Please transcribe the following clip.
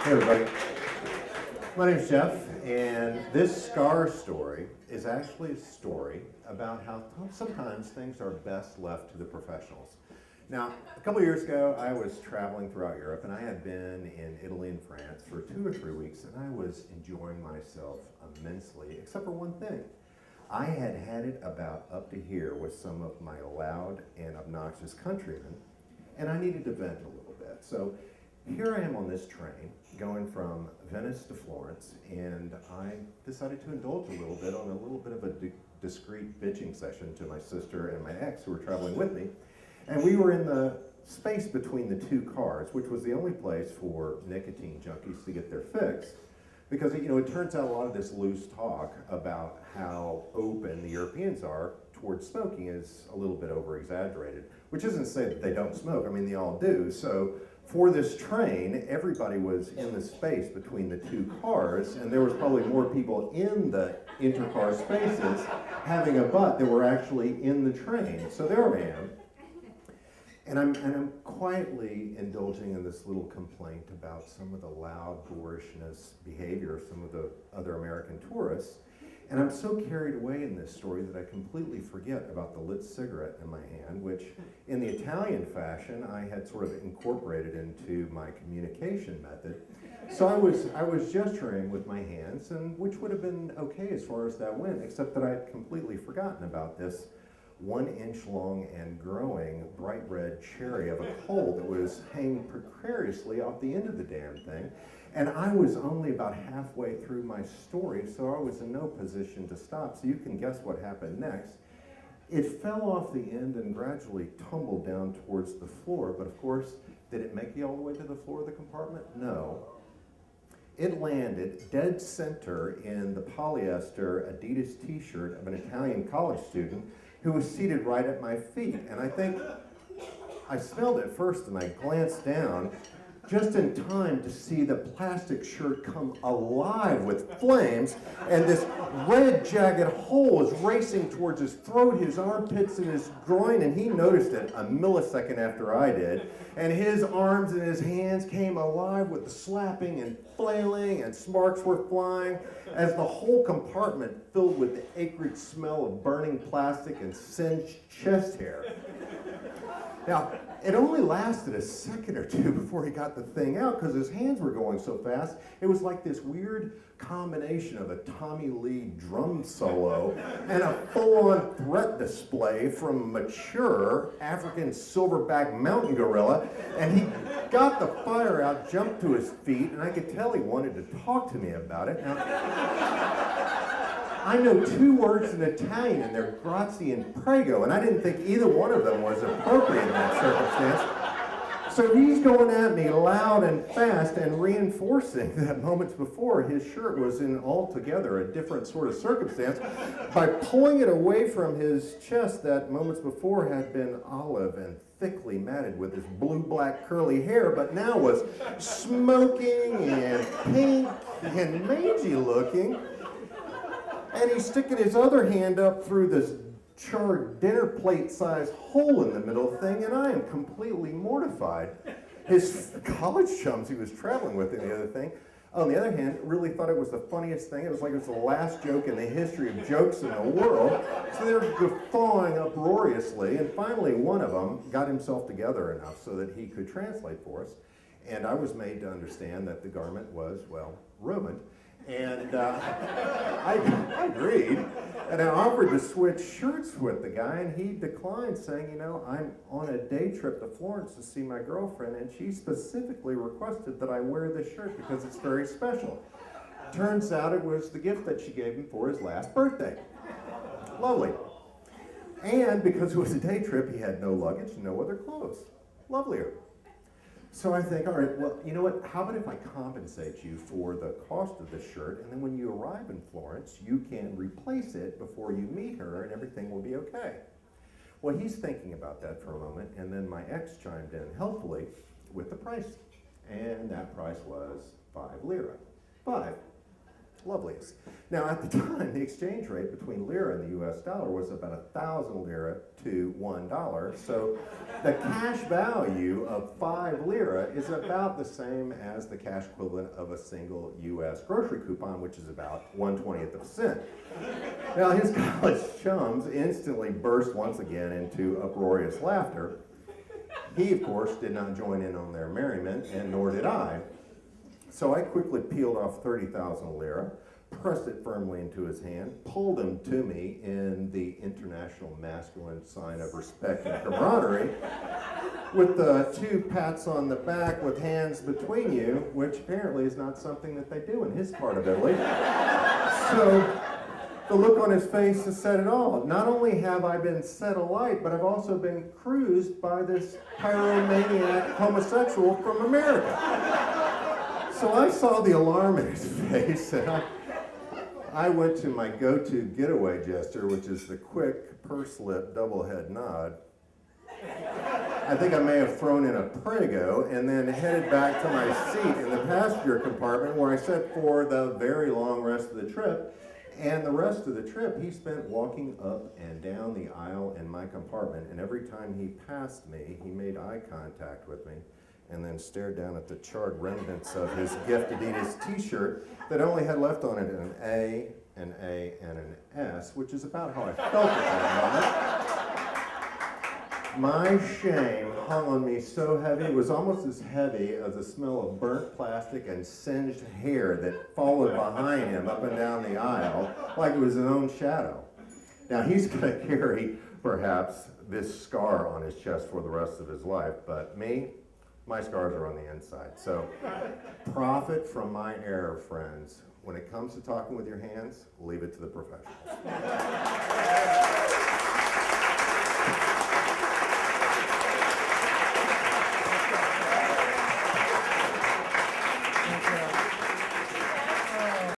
Hey everybody, my name's Jeff, and this scar story is actually a story about how sometimes things are best left to the professionals. Now, a couple years ago, I was traveling throughout Europe, and I had been in Italy and France for 2 or 3 weeks, and I was enjoying myself immensely, except for one thing. I had had it about up to here with some of my loud and obnoxious countrymen, and I needed to vent a little bit. So here I am on this train going from Venice to Florence, and I decided to indulge a little bit on a little bit of a discreet bitching session to my sister and my ex who were traveling with me. And we were in the space between the two cars, which was the only place for nicotine junkies to get their fix. Because it turns out a lot of this loose talk about how open the Europeans are towards smoking is a little bit over-exaggerated, which isn't to say that they don't smoke. I mean, they all do. So for this train, everybody was in the space between the two cars, and there was probably more people in the intercar spaces having a butt that were actually in the train. So there I am. And I'm quietly indulging in this little complaint about some of the loud boorishness behavior of some of the other American tourists. And I'm so carried away in this story that I completely forget about the lit cigarette in my hand, which in the Italian fashion, I had sort of incorporated into my communication method. So I was gesturing with my hands, and which would have been okay as far as that went, except that I had completely forgotten about this 1 inch long and growing bright red cherry of a coal that was hanging precariously off the end of the damn thing. And I was only about halfway through my story, so I was in no position to stop. So you can guess what happened next. It fell off the end and gradually tumbled down towards the floor, but of course, did it make it all the way to the floor of the compartment? No. It landed dead center in the polyester Adidas t-shirt of an Italian college student who was seated right at my feet. And I think I smelled it first and I glanced down just in time to see the plastic shirt come alive with flames, and this red jagged hole is racing towards his throat, his armpits, and his groin, and he noticed it a millisecond after I did, and his arms and his hands came alive with the slapping and flailing, and sparks were flying as the whole compartment filled with the acrid smell of burning plastic and singed chest hair. Now, it only lasted a second or two before he got the thing out because his hands were going so fast. It was like this weird combination of a Tommy Lee drum solo and a full-on threat display from a mature African silverback mountain gorilla. And he got the fire out, jumped to his feet, and I could tell he wanted to talk to me about it. Now, I know 2 words in Italian, and they're grazie and prego, and I didn't think either one of them was appropriate in that circumstance. So he's going at me loud and fast and reinforcing that moments before his shirt was in altogether a different sort of circumstance by pulling it away from his chest that moments before had been olive and thickly matted with his blue-black curly hair, but now was smoking and pink and mangy looking. And he's sticking his other hand up through this charred dinner plate-sized hole in the middle thing, and I am completely mortified. His college chums he was traveling with in the other thing, on the other hand, really thought it was the funniest thing. It was like it was the last joke in the history of jokes in the world. So they were guffawing uproariously, and finally one of them got himself together enough so that he could translate for us. And I was made to understand that the garment was, well, ruined. And I agreed, and I offered to switch shirts with the guy, and he declined, saying, I'm on a day trip to Florence to see my girlfriend, and she specifically requested that I wear this shirt because it's very special. Turns out it was the gift that she gave him for his last birthday. Lovely. And because it was a day trip, he had no luggage and no other clothes. Lovelier. So I think, all right, well, you know what, how about if I compensate you for the cost of the shirt, and then when you arrive in Florence, you can replace it before you meet her, and everything will be okay. Well, he's thinking about that for a moment, and then my ex chimed in helpfully with the price. And that price was 5 lira. 5. loveliest. Now, at the time, the exchange rate between lira and the US dollar was about 1,000 lira to $1. So the cash value of 5 lira is about the same as the cash equivalent of a single US grocery coupon, which is about 1/20th of a cent. Now, his college chums instantly burst once again into uproarious laughter. He, of course, did not join in on their merriment, and nor did I. So I quickly peeled off 30,000 lira, pressed it firmly into his hand, pulled him to me in the international masculine sign of respect and camaraderie, with 2 pats on the back with hands between you, which apparently is not something that they do in his part of Italy. So the look on his face has said it all. Not only have I been set alight, but I've also been cruised by this pyromaniac homosexual from America. So I saw the alarm in his face, and I went to my go-to getaway gesture, which is the quick, purse-lip, double-head nod. I think I may have thrown in a prego and then headed back to my seat in the passenger compartment, where I sat for the very long rest of the trip. And the rest of the trip, he spent walking up and down the aisle in my compartment, and every time he passed me, he made eye contact with me, and then stared down at the charred remnants of his gift Adidas t-shirt that only had left on it an A, an A, and an S, which is about how I felt at that moment. My shame hung on me so heavy, it was almost as heavy as the smell of burnt plastic and singed hair that followed behind him up and down the aisle like it was his own shadow. Now, he's going to carry, perhaps, this scar on his chest for the rest of his life, but me, my scars are on the inside. So profit from my error, friends. When it comes to talking with your hands, leave it to the professionals.